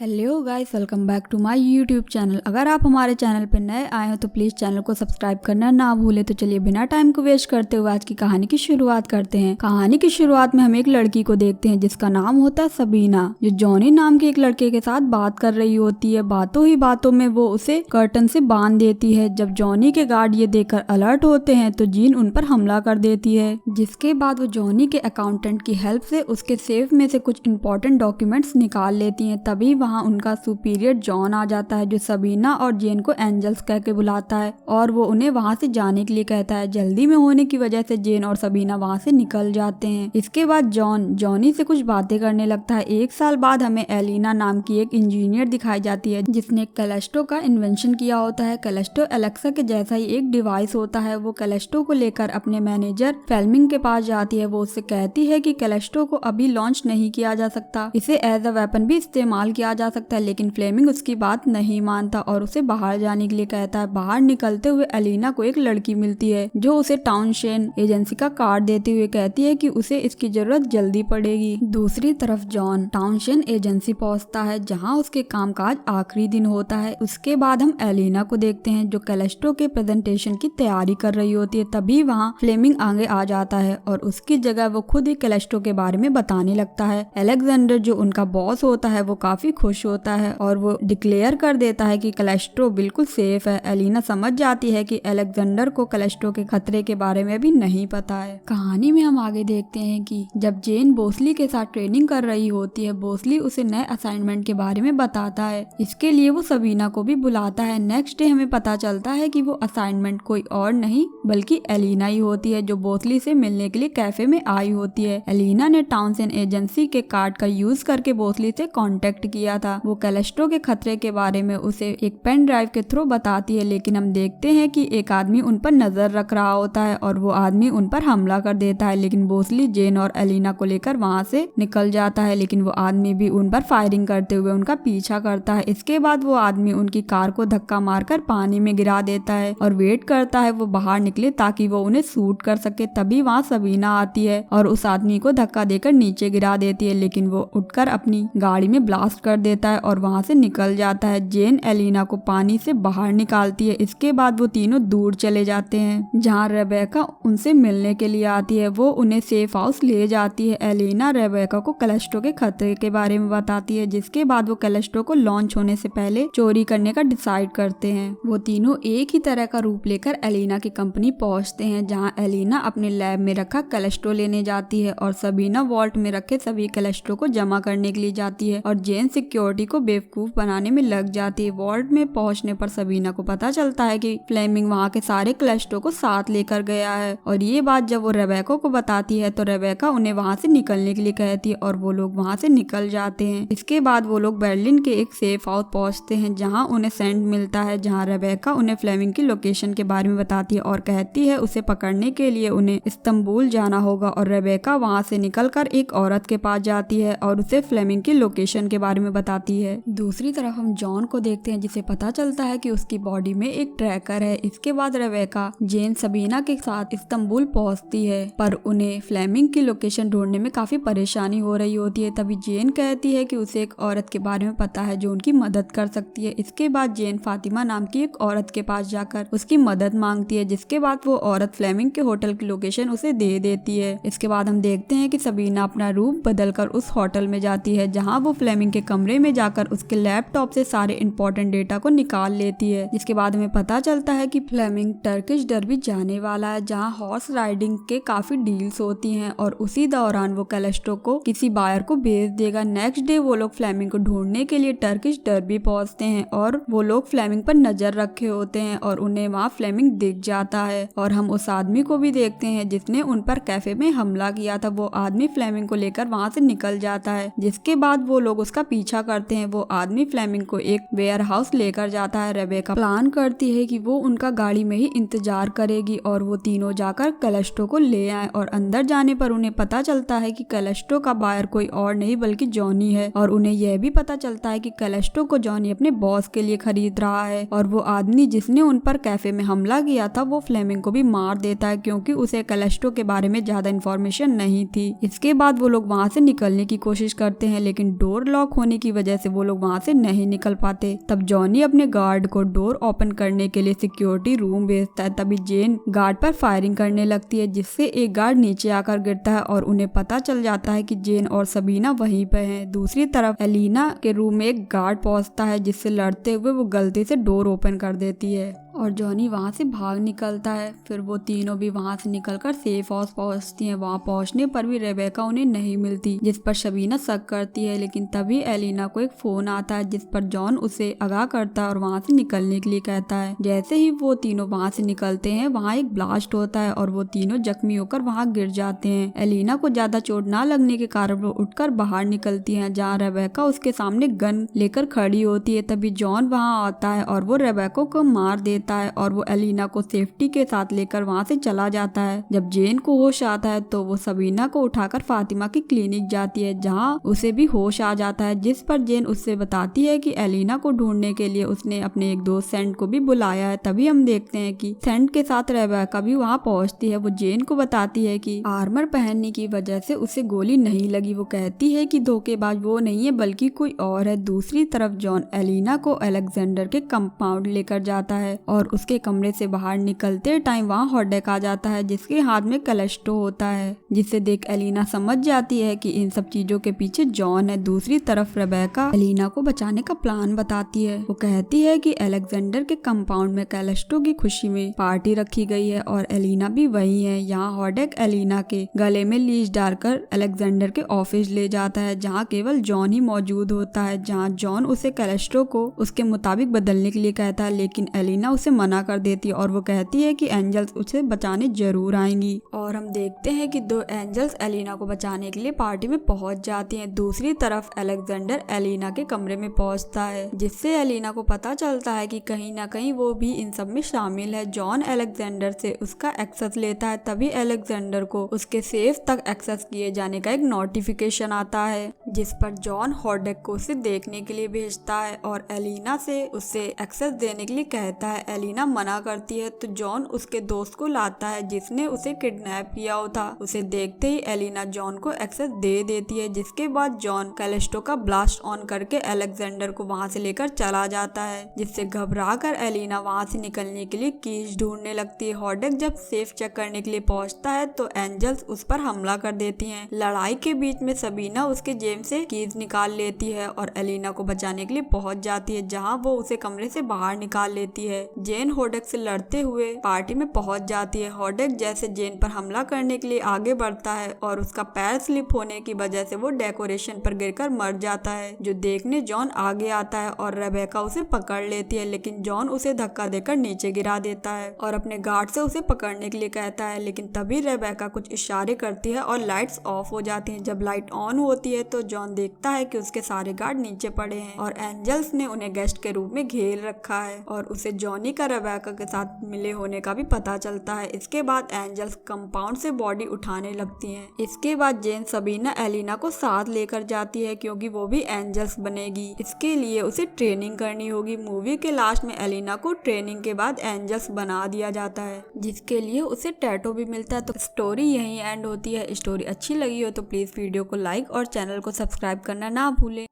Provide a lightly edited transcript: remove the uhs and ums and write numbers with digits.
Hello guys, welcome back to my YouTube channel. अगर आप हमारे चैनल पर नए आए हो तो प्लीज़ चैनल को सब्सक्राइब करना ना भूले। तो चलिए बिना टाइम को वेस्ट करते हुए आज की कहानी की शुरुआत करते हैं। कहानी की शुरुआत में हम एक लड़की को देखते हैं जिसका नाम होता है सबीना, जो जॉनी नाम के एक लड़के के साथ बात कर रही होती है। बातों ही बातों में वो उसे कर्टन से बांध देती है। जब जॉनी के गार्ड ये देखकर अलर्ट होते हैं तो जीन उन पर हमला कर देती है, जिसके बाद वो जॉनी के अकाउंटेंट की हेल्प से उसके सेफ में से कुछ इंपॉर्टेंट डॉक्यूमेंट्स निकाल लेती है। तभी वहाँ उनका सुपीरियर जॉन आ जाता है, जो सबीना और जेन को एंजल्स कह के बुलाता है और वो उन्हें वहाँ से जाने के लिए कहता है। जल्दी में होने की वजह से जेन और सबीना वहाँ से निकल जाते हैं। इसके बाद जॉन जॉनी से कुछ बातें करने लगता है। 1 साल बाद हमें एलिना नाम की एक इंजीनियर दिखाई जाती है जिसने कैलेस्टो का इन्वेंशन किया होता है। कैलेस्टो एलेक्सा के जैसा ही एक डिवाइस होता है। वो कैलेस्टो को लेकर अपने मैनेजर फ्लेमिंग के पास जाती है। वो उससे कहती है कि कैलेस्टो को अभी लॉन्च नहीं किया जा सकता, इसे एज अ वेपन भी इस्तेमाल किया जा सकता है, लेकिन फ्लेमिंग उसकी बात नहीं मानता और उसे बाहर जाने के लिए कहता है। बाहर निकलते हुए एलिना को एक लड़की मिलती है जो उसे टाउनशेन एजेंसी का कार्ड देते हुए कहती है कि उसे इसकी जरूरत जल्दी पड़ेगी। दूसरी तरफ जॉन टाउनशेन एजेंसी पहुंचता है जहां उसके कामकाज आखिरी दिन होता है। उसके बाद हम एलिना को देखते हैं जो कैलेस्टो के प्रेजेंटेशन की तैयारी कर रही होती है। तभी वहाँ फ्लेमिंग आगे आ जाता है और उसकी जगह वो खुद ही कैलेस्टो के बारे में बताने लगता है। अलेक्जेंडर जो उनका बॉस होता है वो काफी खुश होता है और वो डिक्लेयर कर देता है कि कैलेस्टो बिल्कुल सेफ है। एलिना समझ जाती है कि अलेक्जेंडर को कैलेस्टो के खतरे के बारे में भी नहीं पता है। कहानी में हम आगे देखते हैं कि जब जेन बोसली के साथ ट्रेनिंग कर रही होती है, बोसली उसे नए असाइनमेंट के बारे में बताता है। इसके लिए वो सबीना को भी बुलाता है। नेक्स्ट डे हमें पता चलता है कि वो असाइनमेंट कोई और नहीं बल्कि एलिना ही होती है, जो बोसली से मिलने के लिए कैफे में आई होती है। एलिना ने टाउनशेन एजेंसी के कार्ड का यूज करके बोसली से कांटेक्ट किया था। वो कैलेस्टो के खतरे के बारे में उसे एक पेन ड्राइव के थ्रू बताती है, लेकिन हम देखते हैं कि एक आदमी उन पर नजर रख रहा होता है और वो आदमी उन पर हमला कर देता है। लेकिन बोसली जेन और एलिना को लेकर वहाँ से निकल जाता है, लेकिन वो आदमी भी उन पर फायरिंग करते हुए उनका पीछा करता है। इसके बाद वो आदमी उनकी कार को धक्का मारकर पानी में गिरा देता है और वेट करता है वो बाहर निकले ताकि वो उन्हें शूट कर सके। तभी वहाँ सबीना आती है और उस आदमी को धक्का देकर नीचे गिरा देती है, लेकिन वो उठकर अपनी गाड़ी में ब्लास्ट कर देता है और वहाँ से निकल जाता है। जेन एलिना को पानी से बाहर निकालती है। इसके बाद वो तीनों दूर चले जाते हैं जहाँ रेबेका उनसे मिलने के लिए आती है। वो उन्हें सेफ हाउस ले जाती है। एलिना रेबेका को कैलेस्टो के खतरे के बारे में बताती है, जिसके बाद वो कैलेस्टो को लॉन्च होने से पहले चोरी करने का डिसाइड करते हैं। वो तीनों एक ही तरह का रूप लेकर एलिना की कंपनी पहुंचते हैं, जहाँ एलिना अपने लैब में रखा कैलेस्टो लेने जाती है और सबीना वॉल्ट में रखे सभी कैलेस्टो को जमा करने के लिए जाती है और जेन सिक्योरिटी को बेवकूफ बनाने में लग जाती है। वॉल्ट में पहुंचने पर सबीना को पता चलता है कि फ्लेमिंग वहाँ के सारे कैलेस्टो को साथ लेकर गया है और ये बात जब वो रेबेका को बताती है तो रेबेका उन्हें वहाँ से निकलने के लिए कहती है और वो लोग वहाँ से निकल जाते हैं। इसके बाद वो लोग बर्लिन के एक सेफ हाउस पहुंचते हैं जहाँ उन्हें सेंड मिलता है, जहाँ रेबेका उन्हें फ्लेमिंग की लोकेशन के बारे में बताती है और कहती है उसे पकड़ने के लिए उन्हें इस्तांबुल जाना होगा। और रेबेका वहाँ से निकलकर एक औरत के पास जाती है और उसे फ्लेमिंग की लोकेशन के बारे में बताती है। दूसरी तरफ हम जॉन को देखते हैं जिसे पता चलता है कि उसकी बॉडी में एक ट्रैकर है। इसके बाद रेबेका जेन सबीना के साथ इस्तांबुल पहुंचती है, पर उन्हें फ्लेमिंग की लोकेशन ढूंढने में काफी परेशानी हो रही होती है। तभी जेन कहती है कि उसे एक औरत के बारे में पता है जो उनकी मदद कर सकती है। इसके बाद जेन फातिमा नाम की एक औरत के पास जाकर उसकी मदद मांगती है, जिसके बाद वो औरत फ्लेमिंग के होटल की लोकेशन उसे दे देती है। इसके बाद हम देखते हैं कि सबीना अपना रूप बदलकर उस होटल में जाती है, जहाँ वो फ्लेमिंग के कमरे में जाकर उसके लैपटॉप से सारे इंपॉर्टेंट डेटा को निकाल लेती है। जिसके बाद हमें पता चलता है कि फ्लेमिंग टर्किश डर्बी जाने वाला है, जहाँ हॉर्स राइडिंग के काफी डील्स होती हैं और उसी दौरान वो कैलेस्टो को किसी बायर को भेज देगा। नेक्स्ट डे वो लोग फ्लेमिंग को ढूंढने के लिए टर्किश डर्बी पहुंचते हैं और वो लोग फ्लेमिंग पर नजर रखे होते हैं और उन्हें वहाँ फ्लेमिंग दिख जाता है और हम उस आदमी को भी देखते हैं जिसने उन पर कैफे में हमला किया था। वो आदमी फ्लेमिंग को लेकर वहाँ से निकल जाता है, जिसके बाद वो लोग उसका पीछा करते हैं। वो आदमी फ्लेमिंग को एक वेयर हाउस लेकर जाता है। रेबेका प्लान करती है कि वो उनका गाड़ी में ही इंतजार करेगी और वो तीनों जाकर कैलेस्टो को ले आए और अंदर जाने पर उन्हें पता चलता है कि कैलेस्टो का बायर कोई और नहीं बल्कि जॉनी है और उन्हें यह भी पता चलता है कि कैलेस्टो को जॉनी अपने बॉस के लिए खरीद रहा है और वो आदमी जिसने उन पर कैफे में हमला किया था वो फ्लेमिंग को भी मार देता है, क्योंकि उसे कैलेस्टो के बारे में ज्यादा इन्फॉर्मेशन नहीं थी। इसके बाद वो लोग वहाँ से निकलने की कोशिश करते हैं, लेकिन डोर लॉक होने की की वजह से वो लोग वहाँ से नहीं निकल पाते। तब जॉनी अपने गार्ड को डोर ओपन करने के लिए सिक्योरिटी रूम भेजता है। तभी जेन गार्ड पर फायरिंग करने लगती है, जिससे एक गार्ड नीचे आकर गिरता है और उन्हें पता चल जाता है कि जेन और सबीना वहीं पे हैं। दूसरी तरफ एलिना के रूम में एक गार्ड पहुंचता है, जिससे लड़ते हुए वो गलती से डोर ओपन कर देती है और जॉनी वहाँ से भाग निकलता है। फिर वो तीनों भी वहाँ से निकलकर सेफ हाउस पहुँचती हैं। वहाँ पहुँचने पर भी रेबेका उन्हें नहीं मिलती, जिस पर सबीना शक करती है। लेकिन तभी एलिना को एक फोन आता है, जिस पर जॉन उसे आगाह करता है और वहाँ से निकलने के लिए कहता है। जैसे ही वो तीनों वहाँ से निकलते हैं, वहाँ एक ब्लास्ट होता है और वो तीनों जख्मी होकर वहाँ गिर जाते हैं। एलिना को ज्यादा चोट ना लगने के कारण वो उठकर बाहर निकलती है, जहाँ रेबेका उसके सामने गन लेकर खड़ी होती है। तभी जॉन वहाँ आता है और वो रेबेका को मार देता है और वो एलिना को सेफ्टी के साथ लेकर वहाँ से चला जाता है। जब जेन को होश आता है तो वो सबीना को उठाकर फातिमा की क्लिनिक जाती है, जहाँ उसे भी होश आ जाता है, जिस पर जेन उससे बताती है कि एलिना को ढूंढने के लिए उसने अपने एक दोस्त सेंट को भी बुलाया है। तभी हम देखते हैं कि सेंट के साथ रेबेका भी वहाँ पहुँचती है। वो जेन को बताती है कि आर्मर पहनने की वजह से उसे गोली नहीं लगी। वो कहती है कि धोखेबाज वो नहीं है बल्कि कोई और है। दूसरी तरफ जॉन एलिना को अलेक्जेंडर के कंपाउंड लेकर जाता है और उसके कमरे से बाहर निकलते टाइम वहाँ हॉर्डेक आ जाता है, जिसके हाथ में कैलेस्टो होता है, जिसे देख एलिना समझ जाती है कि इन सब चीजों के पीछे जॉन है। दूसरी तरफ रेबेका एलिना को बचाने का प्लान बताती है। वो कहती है कि अलेक्जेंडर के कंपाउंड में कैलेस्टो की खुशी में पार्टी रखी गई है और एलिना भी वही है। यहाँ हॉर्डेक एलिना के गले में लीश डालकर अलेक्जेंडर के ऑफिस ले जाता है, जहाँ केवल जॉन ही मौजूद होता है। जहाँ जॉन उसे कैलेस्टो को उसके मुताबिक बदलने के लिए कहता है, लेकिन एलिना उसे मना कर देती है और वो कहती है कि एंजल्स उसे बचाने जरूर आएंगी। और हम देखते हैं कि दो एंजल्स एलिना को बचाने के लिए पार्टी में पहुंच जाती हैं। दूसरी तरफ अलेक्जेंडर एलिना के कमरे में पहुंचता है, जिससे एलिना को पता चलता है कि कहीं ना कहीं वो भी इन सब में शामिल है। जॉन अलेक्जेंडर से उसका एक्सेस लेता है। तभी अलेक्जेंडर को उसके सेफ तक एक्सेस किए जाने का एक नोटिफिकेशन आता है, जिस पर जॉन हॉर्डेक को उसे देखने के लिए भेजता है और एलिना से उसे एक्सेस देने के लिए कहता है। एलिना मना करती है तो जॉन उसके दोस्त को लाता है, जिसने उसे किडनैप किया होता। उसे देखते ही एलिना जॉन को एक्सेस दे देती है, जिसके बाद जॉन कैलेस्टो का ब्लास्ट ऑन करके अलेक्जेंडर को वहां से लेकर चला जाता है, जिससे घबराकर एलिना वहां से निकलने के लिए कीज ढूंढने लगती है। हॉर्डेक जब सेफ चेक करने के लिए पहुंचता है तो एंजल्स उस पर हमला कर देती हैं। लड़ाई के बीच में सबीना उसके जेब से कीज निकाल लेती है और एलिना को बचाने के लिए पहुंच जाती है, जहां वो उसे कमरे से बाहर निकाल लेती है। जेन हॉर्डेक से लड़ते हुए पार्टी में पहुंच जाती है। हॉर्डेक जैसे जेन पर हमला करने के लिए आगे बढ़ता है और उसका पैर स्लिप होने की वजह से वो डेकोरेशन पर गिरकर मर जाता है, जो देखने जॉन आगे आता है और रेबेका उसे पकड़ लेती है, लेकिन जॉन उसे धक्का देकर नीचे गिरा देता है और अपने गार्ड से उसे पकड़ने के लिए कहता है। लेकिन तभी रेबेका कुछ इशारे करती है और लाइट्स ऑफ हो जाती हैं। जब लाइट ऑन होती है तो जॉन देखता है कि उसके सारे गार्ड नीचे पड़े हैं और एंजल्स ने उन्हें गेस्ट के रूप में घेर रखा है और उसे जॉनी का रेबेका के साथ मिले होने का भी पता चलता है। इसके बाद एंजल्स कंपाउंड से बॉडी उठाने लगती हैं। इसके बाद जेन सबीना एलिना को साथ लेकर जाती है, क्योंकि वो भी एंजल्स बनेगी। इसके लिए उसे ट्रेनिंग करनी होगी। मूवी के लास्ट में एलिना को ट्रेनिंग के बाद एंजल्स बना दिया जाता है, जिसके लिए उसे टैटू भी मिलता है। तो स्टोरी यहीं एंड होती है। स्टोरी अच्छी लगी हो तो प्लीज वीडियो को लाइक और चैनल को सब्सक्राइब करना ना भूलें।